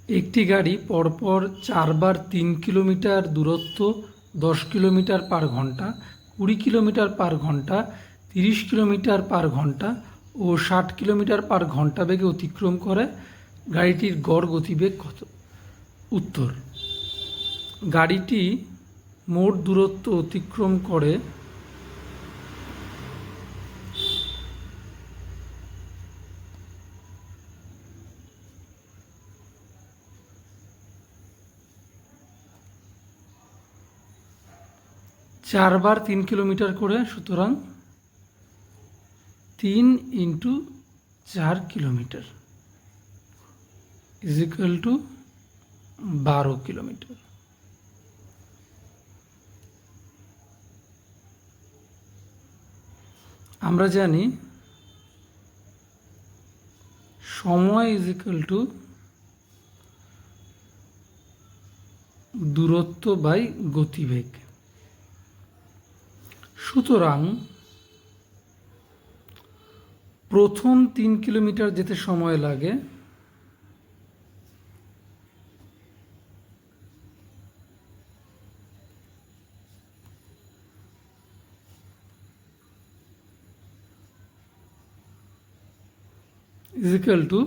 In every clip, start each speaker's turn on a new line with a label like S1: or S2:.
S1: একটি গাড়ি পরপর 4বার 3 কিলোমিটার দূরত্ব 10 কিলোমিটার পার ঘন্টা, 20 কিলোমিটার পার ঘন্টা, 30 কিলোমিটার পার ঘন্টা ও 60 কিলোমিটার পার ঘন্টা বেগে অতিক্রম করে। গাড়িটির গড় গতিবেগ কত? উত্তর: গাড়িটি মোট দূরত্ব অতিক্রম করে 4বার 3 কিলোমিটার করে, সুতরাং 3 × 4 কিলোমিটার ইজিক্যাল টু 12 কিলোমিটার। আমরা জানি সময় ইজিক্যাল টু দূরত্ব বাই গতিবেগ। সুতরাং প্রথম 3 কিলোমিটার যেতে সময় লাগে ইজিক্যাল টু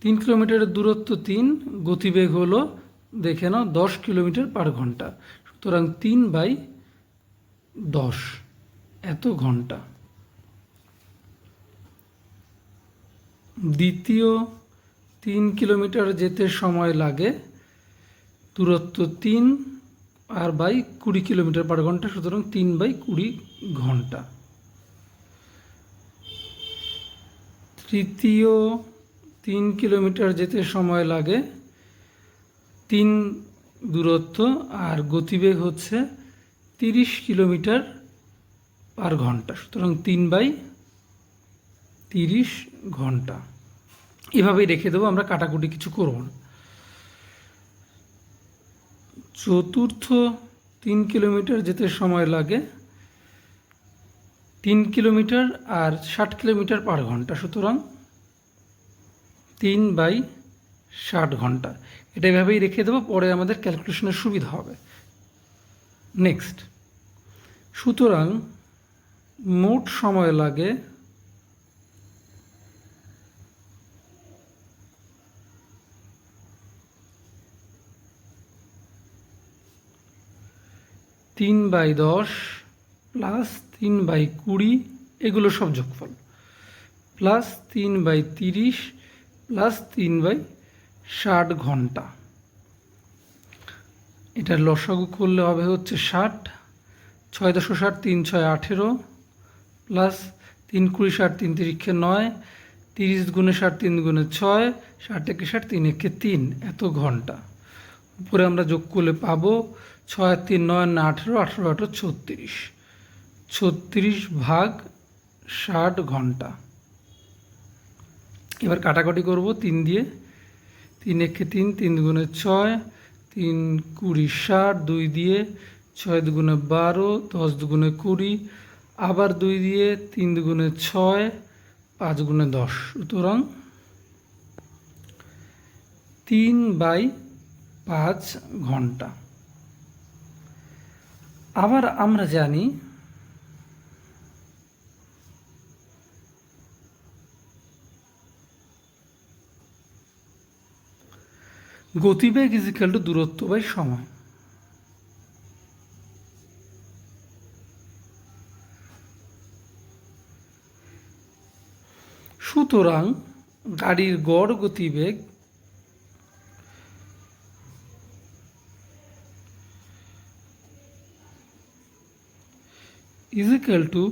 S1: 3 কিলোমিটারের দূরত্ব 3, গতিবেগ হলো দেখে নাও 10 কিলোমিটার পার ঘন্টা, সুতরাং 3/10 এত ঘন্টা। দ্বিতীয় 3 কিলোমিটার যেতে সময় লাগে দূরত্ব 3 আর বাই 20 কিলোমিটার পার ঘন্টা, সুতরাং 3/20 ঘন্টা। তৃতীয় 3 কিলোমিটার যেতে সময় লাগে 3 দূরত্ব আর গতিবেগ হচ্ছে 30 কিলোমিটার পার ঘন্টা, সুতরাং 3/30 ঘন্টা। এভাবেই রেখে দেবো, আমরা কাটাকুটি কিছু করব না। চতুর্থ 3 কিলোমিটার যেতে সময় লাগে 3 কিলোমিটার আর 60 কিলোমিটার পার ঘন্টা, সুতরাং 3/60 ঘন্টা। এটা এভাবেই রেখে দেবো, পরে আমাদের ক্যালকুলেশনের সুবিধা হবে। নেক্সট, সুতরাং মোট সময় লাগে (3/10 প্লাস 3/20) এগুলো সব যোগফল, প্লাস 3/30 প্লাস 3/60 ঘন্টা। এটার লসাগু করলে হবে হচ্ছে 60, 6 × 10 = 60, 3 × 6 = 18, প্লাস 3 × 20 = 60, 3 × 3 = 9, 30 × 60, 3 × 6, 60 × 60, 3 × 3 এত ঘন্টা। উপরে আমরা যোগ করলে পাবো 6 আর 3 9 আর 18, 18 × 8 = 36, 36/60 ঘন্টা। এবার কাটাকাটি করব 3 দিয়ে, 3 × 3, 3 × 6, 3 × 20 = 60, 2 দিয়ে 6 × 2 = 12, 10 × 2 = 20, আবার 2 দিয়ে 3 × 2 = 6, 5 × 10, সুতরাং 3/5 ঘন্টা। আবার আমরা জানি গতিবেগ ইজিক্যাল টু দূরত্ব বাই সময়। সুতরাং গাড়ির গড় গতিবেগ ইজিক্যাল টু,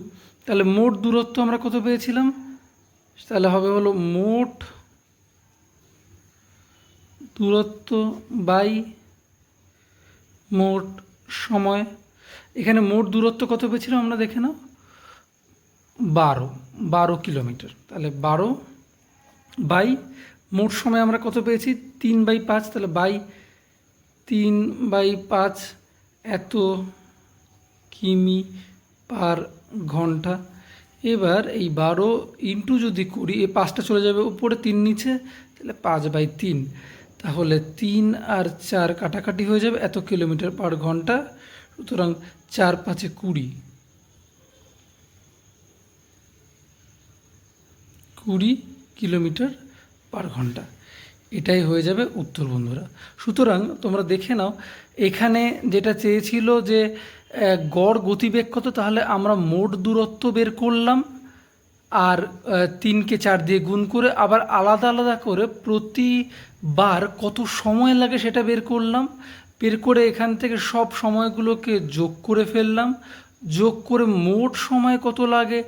S1: তাহলে মোট দূরত্ব আমরা কত পেয়েছিলাম, তাহলে হবে হলো মোট দূরত্ব বাই মোট সময়। এখানে মোট দূরত্ব কত পেয়েছিলাম আমরা দেখে নাও, 12 কিলোমিটার। তাহলে 12 বাই মোট সময় আমরা কত পেয়েছি, 3/5, তাহলে বাই 3/5 এত কিমি পার ঘন্টা। এবার এই 12 ইন্টু যদি করি, এই 5টা চলে যাবে উপরে, 3 নিচে, তাহলে 5/3, তাহলে 3 আর 4 কাটাকাটি হয়ে যাবে, এত কিলোমিটার পার ঘন্টা। সুতরাং 4 5 20, 20 কিলোমিটার পার ঘন্টা। এটাই হয়ে যাবে উত্তর বন্ধুরা। সুতরাং তোমরা দেখে নাও, এখানে যেটা চেয়েছিল যে গড় গতিবেগ কত, তাহলে আমরা মোট দূরত্ব বের করলাম আর 3কে 4 দিয়ে গুণ করে আবার আলাদা আলাদা করে প্রতিবার কত সময় লাগে সেটা বের করলাম। বের করে এখান থেকে সব সময়গুলোকে যোগ করে ফেললাম, যোগ করে মোট সময় কত লাগে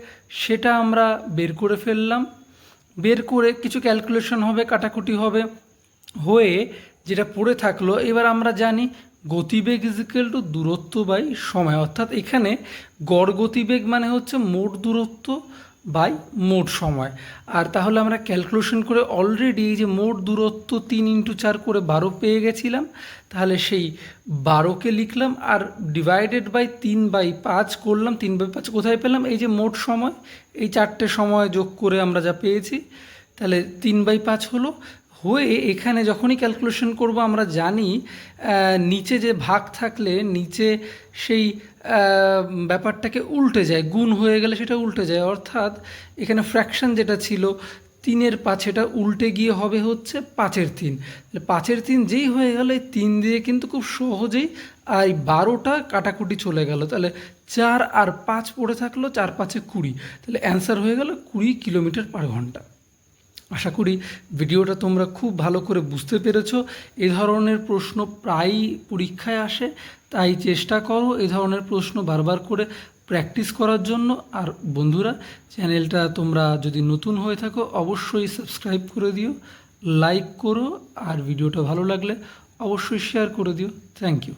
S1: সেটা আমরা বের করে ফেললাম। বের করে কিছু ক্যালকুলেশন হবে, কাটাকুটি হবে, হয়ে যেটা পড়ে থাকলো, এবার আমরা জানি গতিবেগ ইজিক্যাল টু দূরত্ব বাই সময়। অর্থাৎ এখানে গড় গতিবেগ মানে হচ্ছে মোট দূরত্ব বাই মোট সময়। আর তাহলে আমরা ক্যালকুলেশন করে অলরেডি এই যে মোট দূরত্ব 3 × 4 করে 12 পেয়ে গেছিলাম। তাহলে সেই 12কে লিখলাম আর ডিভাইডেড বাই 3/5 করলাম। 3/5 কোথায় পেলাম, এই যে মোট সময়, এই 4টে সময় যোগ করে আমরা যা পেয়েছি, তাহলে 3/5 হলো। হয়ে এখানে যখনই ক্যালকুলেশন করব আমরা জানি নিচে যে ভাগ থাকলে নিচে সেই ব্যাপারটাকে উল্টে যায়, গুণ হয়ে গেলে সেটা উল্টে যায়। অর্থাৎ এখানে ফ্র্যাকশন যেটা ছিল 3/5, এটা উল্টে গিয়ে হবে হচ্ছে 5/3। 5/3 যেই হয়ে গেল, এই 3 দিয়ে কিন্তু খুব সহজেই এই 12টা কাটাকুটি চলে গেল। তাহলে 4 আর 5 পড়ে থাকলো, 4 5 20। তাহলে অ্যান্সার হয়ে গেল 20 কিলোমিটার পার ঘন্টা। আশা করি ভিডিওটা তোমরা খুব ভালো করে বুঝতে পেরেছো। এই ধরনের প্রশ্ন প্রায়ই পরীক্ষায় আসে, তাই চেষ্টা করো এই ধরনের প্রশ্ন বারবার করে প্র্যাকটিস করার জন্য। আর বন্ধুরা, চ্যানেলটা তোমরা যদি নতুন হয়ে থাকো অবশ্যই সাবস্ক্রাইব করে দিও, লাইক করো, আর ভিডিওটা ভালো লাগলে অবশ্যই শেয়ার করে দিও। Thank you.